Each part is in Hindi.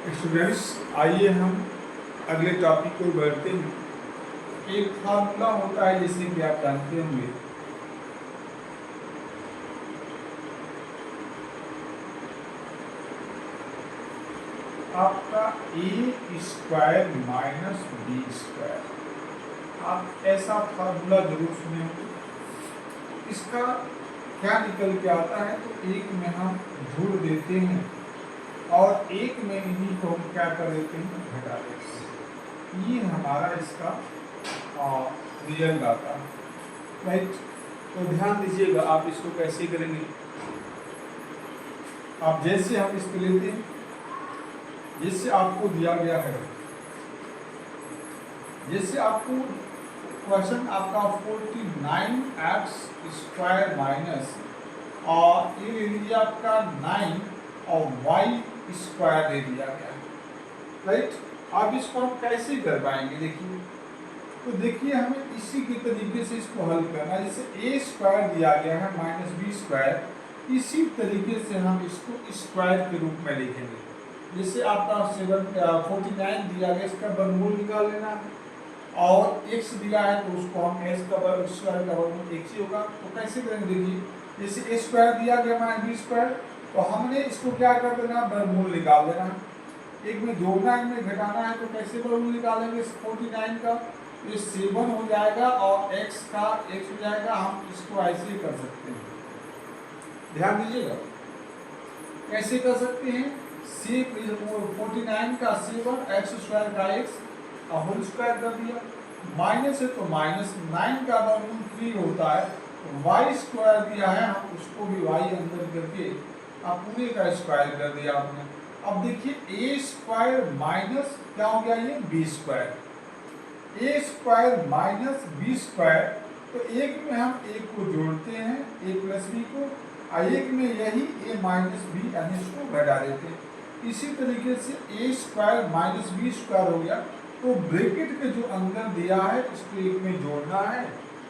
स्टूडेंट्स, आइए हम अगले टॉपिक को बढ़ते हैं। एक फार्मूला होता है जैसे कि आप जानते होंगे, आपका ए स्क्वायर माइनस बी स्क्वायर। आप ऐसा फार्मूला जरूर सुने होंगे। इसका क्या निकल के आता है, तो एक में हम जोड़ देते हैं और एक में इन्हीं को हम क्या कर देते हैं, घटा देते हैं। ये हमारा इसका रिजल्ट आता है, राइट। तो ध्यान दीजिएगा, आप इसको कैसे करेंगे। आप जैसे हम इसको लेते हैं, जैसे आपको दिया गया है, जैसे आपको क्वेश्चन आपका 49x स्क्वायर माइनस और ये ले लीजिए आपका 9 और y स्क्वायर दे दिया गया है, राइट। अब इसको हम कैसे कर पाएंगे, देखिए। तो देखिए, हमें इसी के तरीके से इसको हल करना है। जैसे ए स्क्वायर दिया गया है माइनस बी स्क्वायर, इसी तरीके से हम इसको स्क्वायर के रूप में लिखेंगे। जैसे आपका 49 दिया गया, इसका वर्गमूल निकाल लेना है और x दिया है तो उसको हम s का वर्ग स्क्वायर का वर्गमूल x ही होगा। तो कैसे करेंगे, देखिए। जैसे a स्क्वायर दिया गया माइनस बी स्क्वायर, तो हमने इसको क्या कर देना, वर्गमूल निकाल देना है। एक में जोड़ना, एक में घटाना है, तो कैसे वर्गमूल निकालेंगे 49 का, ये 7 हो जाएगा और x का x हो जाएगा। हम इसको ऐसे ही कर सकते हैं, ध्यान दीजिएगा। कैसे कर सकते हैं, 49 का 7 x स्क्वायर का x और होल स्क्वायर कर दिया। माइनस है तो माइनस 9 का वर्गमूल 3 होता है। y स्क्वायर दिया है, हम उसको भी y अंदर करके आप पूरे का स्क्वायर कर दिया आपने। अब देखिए, a स्क्वायर माइनस क्या हो गया, ये b स्क्वायर। ए स्क्वायर माइनस बी स्क्वायर, तो एक में हम एक को जोड़ते हैं, ए प्लस बी को, और एक में यही ए माइनस बी यानी इसको घटा देते हैं। इसी तरीके से ए स्क्वायर माइनस बी स्क्वायर हो गया। तो ब्रैकेट के जो अंदर दिया है इसको एक में जोड़ना है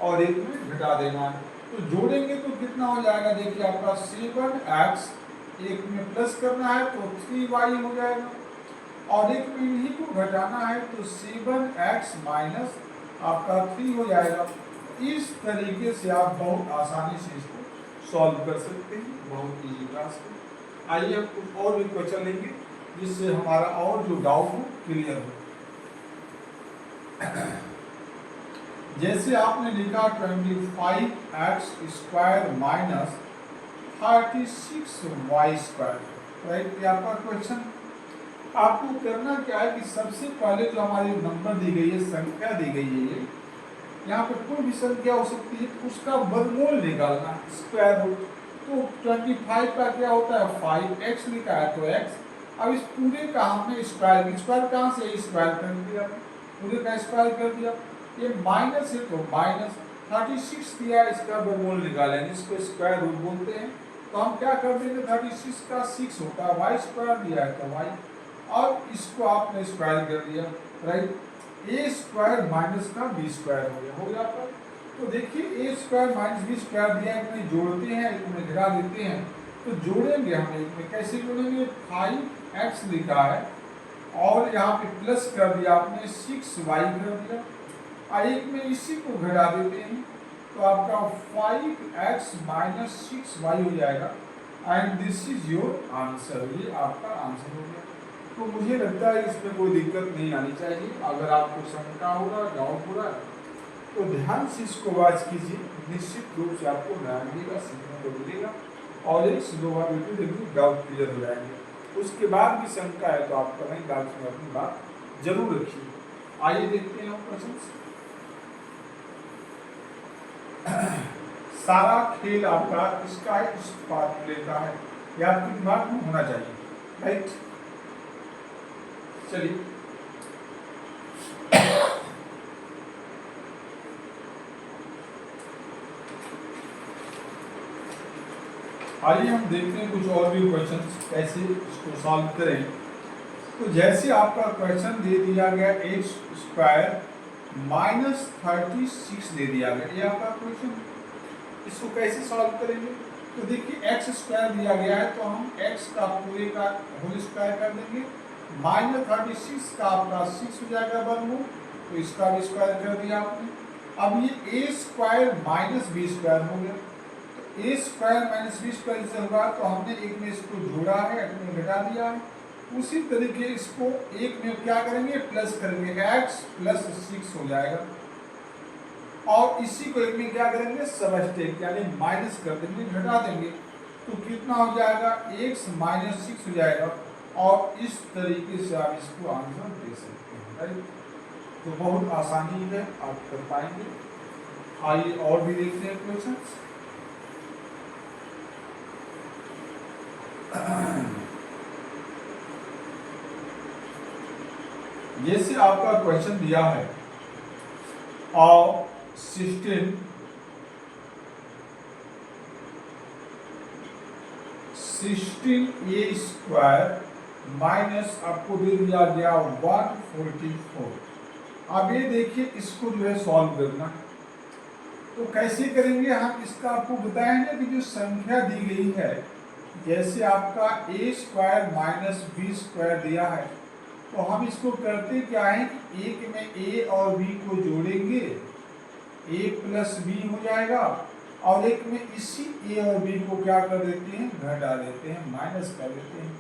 और एक में घटा देना है। तो जोड़ेंगे तो कितना हो जाएगा, देखिए आपका 7x, एक में प्लस करना है तो 3y हो जाएगा और एक में इन्हीं को घटाना है तो 7x माइनस आपका 3 हो जाएगा। इस तरीके से आप बहुत आसानी से इसको सॉल्व कर सकते हैं, बहुत इजी क्लास में। आइए हम कुछ और भी क्वेश्चन लेंगे जिससे हमारा और जो डाउट हो क्लियर हो। जैसे आपने लिखा 25x square minus 36y square, right. ये आपका क्वेश्चन। आपको करना क्या है कि सबसे पहले जो हमारी नंबर दी गई है, संख्या दी गई है, ये यहाँ पर कोई भी संख्या हो सकती है, उसका वर्गमूल निकालना, स्क्वायर रूट। तो 25 का क्या होता है 5x लिखा है तो x। अब इस पूरे का हमने स्क्वायर कहाँ से स्क्वायर कर दिया, पूरे का स्क्वायर कर दिया। ये माइनस है तो माइनस 36 दिया, इसका वर्गमूल निकालेंगे, इसको स्क्वायर रूट बोलते हैं। तो हम क्या कर देंगे, 36 का 6 होता है, y स्क्वायर दिया है तो y, और इसको आपने स्क्वायर कर दिया, राइट। ए स्क्वायर माइनस का बी स्क्वायर हो गया आपका। तो देखिए, ए स्क्वायर माइनस बी स्क्वायर दिया, एक में जोड़ते हैं, एक में घटा देते हैं। तो जोड़ेंगे हम एक में, कैसे जोड़ेंगे, 5x लिखा है और यहाँ पे प्लस कर दिया आपने, 6y कर दिया और एक में इसी को घटा देते हैं तो आपका 5x माइनस 6y हो जाएगा and this is your answer. ये आपका आंसर हो गया। तो मुझे लगता है इसमें कोई दिक्कत नहीं आनी चाहिए। अगर आपको शंका हो रहा है, डाउट हो रहा है, तो ध्यान से इसको वॉच कीजिए, निश्चित रूप से आपको ध्यान मिलेगा, सीखने को मिलेगा और एक से 2 बार वीडियो देखिए, डाउट क्लियर हो जाएंगे। उसके बाद भी शंका है तो आप करें, डाउट में अपनी बात जरूर रखिए। आइए देखते हैं क्वेश्चन। सारा खेल आपका इसका इस पार्ट लेता है, यह आपके दिमाग में होना चाहिए, राइट। चलिए, आइए हम देखते हैं कुछ और भी क्वेश्चन कैसे इसको सॉल्व करें। तो जैसे आपका क्वेश्चन दे दिया गया एक्स स्क्वायर माइनस 36 दे दिया गया, ये आपका क्वेश्चन। इसको कैसे सॉल्व करेंगे, तो देखिए एक्स स्क्वायर दिया गया है तो हम एक्स का पूरे का होल स्क्वायर कर देंगे -36 का आपका 6 हो जाएगा वर्गमूल, तो इसका भी स्क्वायर कर दिया आपने। अब ये a square minus B square हो गया, तो a square minus B square से होगा, तो हमने एक में इसको जोड़ा है, एक में घटा दिया है। उसी तरीके इसको एक में क्या करेंगे, प्लस करेंगे, x प्लस 6 हो जाएगा, और इसी को एक में क्या करेंगे, सबस्टेट यानी माइनस कर देंगे, घटा देंगे, तो कितना हो जाएगा, x माइनस 6 हो जाएगा। और इस तरीके से आप इसको आंसर दे सकते हैं, राइट। तो बहुत आसानी है, आप कर पाएंगे। आइए और भी देखते हैं क्वेश्चन। जैसे आपका क्वेश्चन दिया है, और 16a स्क्वायर माइनस आपको दे दिया गया 144। अब ये देखिए, इसको जो है सॉल्व करना, तो कैसे करेंगे हम, इसका आपको बताएंगे कि जो संख्या दी गई है, जैसे आपका a square minus B square दिया है, तो हम इसको करते क्या है कि एक में a और b को जोड़ेंगे, a प्लस b हो जाएगा, और एक में इसी a और b को क्या कर देते हैं, घटा देते हैं, माइनस कर देते हैं।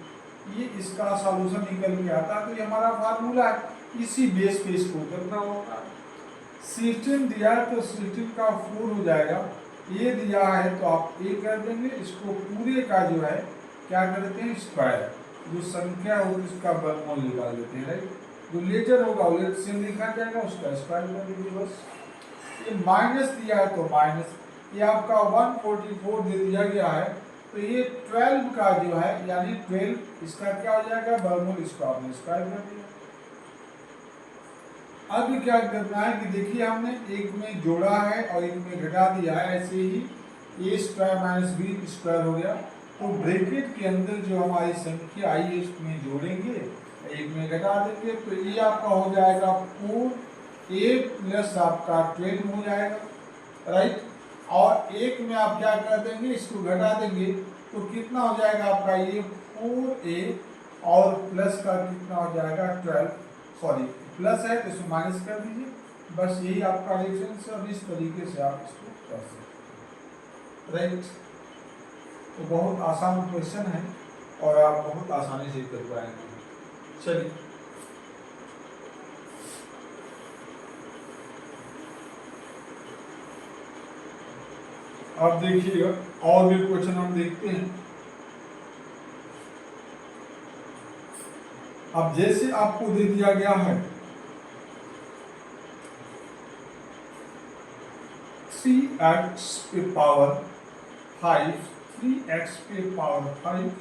ये इसका सॉल्यूशन निकल के आता है। तो ये हमारा फार्मूला है, इसी बेस पे इसको करना होगा। 16 दिया है तो 16 का 4 हो जाएगा, ये दिया है तो आप ये कर देंगे, इसको पूरे का जो है क्या कर देते हैं, स्क्वायर, जो संख्या होगी उसका वर्गमूल निकाल देते हैं, राइट। जो लेटर होगा वो लेटर लिखा जाएगा, उसका स्क्वायर कर दीजिए बस। ये माइनस दिया है तो माइनस, ये आपका 144 दे दिया गया है, तो ये 12 का जो है यानी 12, इसका क्या हो जाएगा, वर्गमूल, इसको आपने स्क्वायर कर दिया। अब क्या करना है कि देखिए, हमने एक में जोड़ा है और एक में घटा दिया है, ऐसे ही a square minus B square हो गया, तो ब्रैकेट के अंदर जो हमारी संख्या आई है उसमें जोड़ेंगे, एक में घटा देंगे, तो ये आपका हो जाएगा 4a प्लस आपका 12 हो जाएगा, राइट। और एक में आप क्या कर देंगे, इसको घटा देंगे, तो कितना हो जाएगा आपका, ये 4a और प्लस का कितना हो जाएगा 12, सॉरी प्लस है तो इसको माइनस कर दीजिए, बस यही आपका डिफरेंस है। और इस तरीके से आप इसको कर सकते हैं, राइट। तो बहुत आसान क्वेश्चन है और आप बहुत आसानी से कर पाएंगे। चलिए अब देखिएगा, और भी क्वेश्चन हम देखते हैं। अब जैसे आपको दे दिया गया है 3x पे पावर 5, 3x पे पावर 5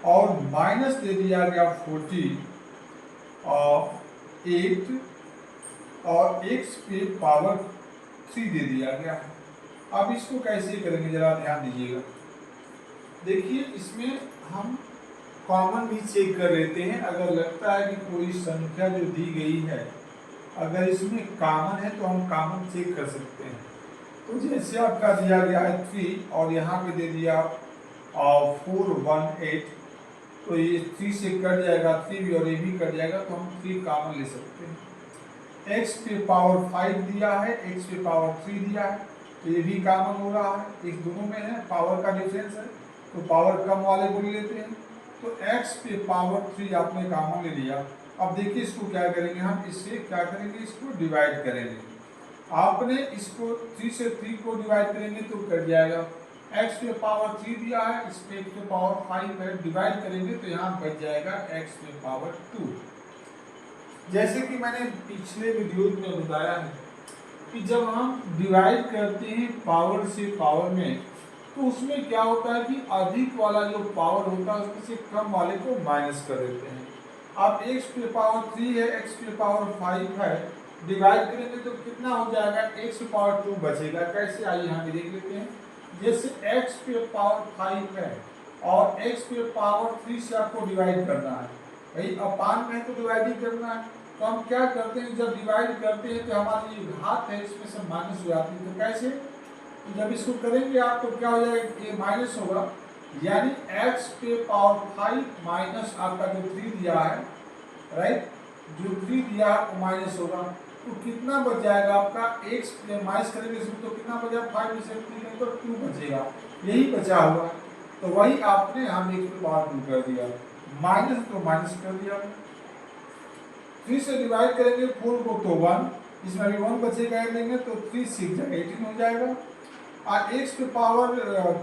और माइनस दे दिया गया 40 और 8 और x पे पावर 3 दे दिया गया है। अब इसको कैसे करेंगे, जरा ध्यान दीजिएगा। देखिए, इसमें हम कॉमन भी चेक कर लेते हैं। अगर लगता है कि कोई संख्या जो दी गई है अगर इसमें कॉमन है तो हम कॉमन चेक कर सकते हैं। तो जैसे आपका दिया गया है 3 और यहाँ पे दे दिया 418, तो ये 3 से कट जाएगा, 3 भी और ये भी कट जाएगा, तो हम 3 कॉमन ले सकते हैं। x पे पावर 5 दिया है, x पे पावर 3 दिया है, तो ये भी कॉमन हो रहा है, एक दोनों में है, पावर का डिफरेंस है, तो पावर कम वाले को ले लेते हैं। तो x पे पावर 3 आपने कॉमन ले लिया। अब देखिए इसको क्या करेंगे, हम इससे क्या करेंगे, इसको डिवाइड करेंगे। आपने इसको 3 से 3 को डिवाइड करेंगे तो कट जाएगा। x पे पावर 3 दिया है, इस पे x पे पावर 5 है, डिवाइड करेंगे तो यहाँ बच जाएगा x पे पावर 2। जैसे कि मैंने पिछले वीडियो में बताया है कि जब हम डिवाइड करते हैं पावर से पावर में, तो उसमें क्या होता है कि अधिक वाला जो पावर होता है उसमें से कम वाले को माइनस कर देते हैं। अब x पे पावर 3 है, x पे पावर 5 है, डिवाइड करेंगे तो कितना हो जाएगा, x पे पावर 2 बचेगा। कैसे, आइए यहाँ पे देख लेते हैं। जैसे x पे पावर 5 है और x पे पावर 3 से आपको डिवाइड करना है, भाई अपान में तो डिवाइड ही करना है, तो हम क्या करते हैं, जब डिवाइड करते हैं तो हमारी ये घात है इसमें से माइनस हो जाती है। तो कैसे, तो जब इसको करेंगे आप तो क्या हो जाएगा, ये माइनस होगा, यानी x पे पावर 5 माइनस आपका जो 3 दिया है राइट, जो 3 दिया है वो माइनस होगा, तो कितना बच जाएगा आपका x माइनस करेंगे इसमें तो कितना बचा 5 में से 3 तो 2 बचेगा, यही बचा हुआ। तो वही आपने हम x पे पावर 2 कर दिया, माइनस तो माइनस कर दिया, 3 से डिवाइड करेंगे 4 को तो 1, इसमें अभी 1 बचेगा लेंगे तो 3 6 जा 18 हो जाएगा। और x पे पावर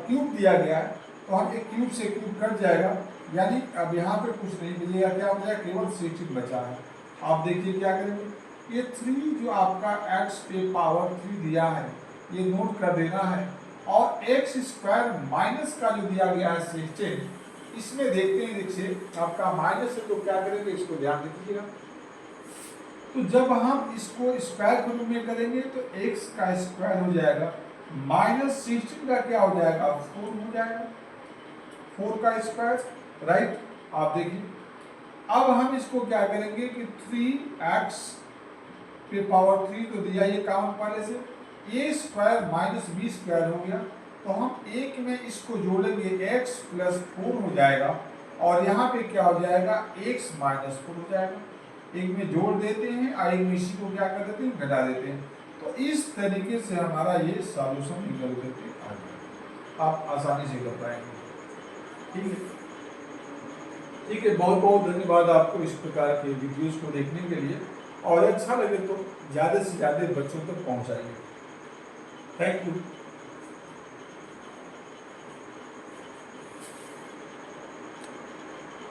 क्यूब दिया गया है तो हम एक क्यूब से क्यूब कट जाएगा, यानी अब यहाँ पे कुछ नहीं मिलेगा, क्या हो जाएगा केवल 16 बचा है। आप देखिए क्या करेंगे, ये 3 जो आपका x पे पावर 3 दिया है ये नोट कर देना है, और x स्क्वायर माइनस का जो दिया गया है 16, इसमें देखते हैं, देखिए आपका माइनस है तो क्या करेंगे, इसको ध्यान दीजिएगा। तो जब हम इसको स्क्वायर के रूप में करेंगे तो x का स्क्वायर हो जाएगा, माइनस 16 का क्या हो जाएगा 4 हो जाएगा, 4 का स्क्वायर, राइट। आप देखिए अब हम इसको क्या करेंगे कि 3x पे पावर 3 तो दिया ये काम पहले से, a square minus b square हो गया, तो हम एक में इसको जोड़ेंगे x प्लस 4 हो जाएगा, और यहाँ पे क्या हो जाएगा x माइनस 4 हो जाएगा, एक में जोड़ देते हैं और एक में इसी को क्या कर देते हैं घटा देते हैं। तो इस तरीके से हमारा ये सॉल्यूशन निकल करके आ जाएगा, आप आसानी से कर पाएंगे। ठीक है, ठीक है, बहुत बहुत धन्यवाद आपको इस प्रकार के वीडियोस को देखने के लिए, और अच्छा लगे तो ज़्यादा से ज़्यादा बच्चों तक पहुंचाइए। Thank you.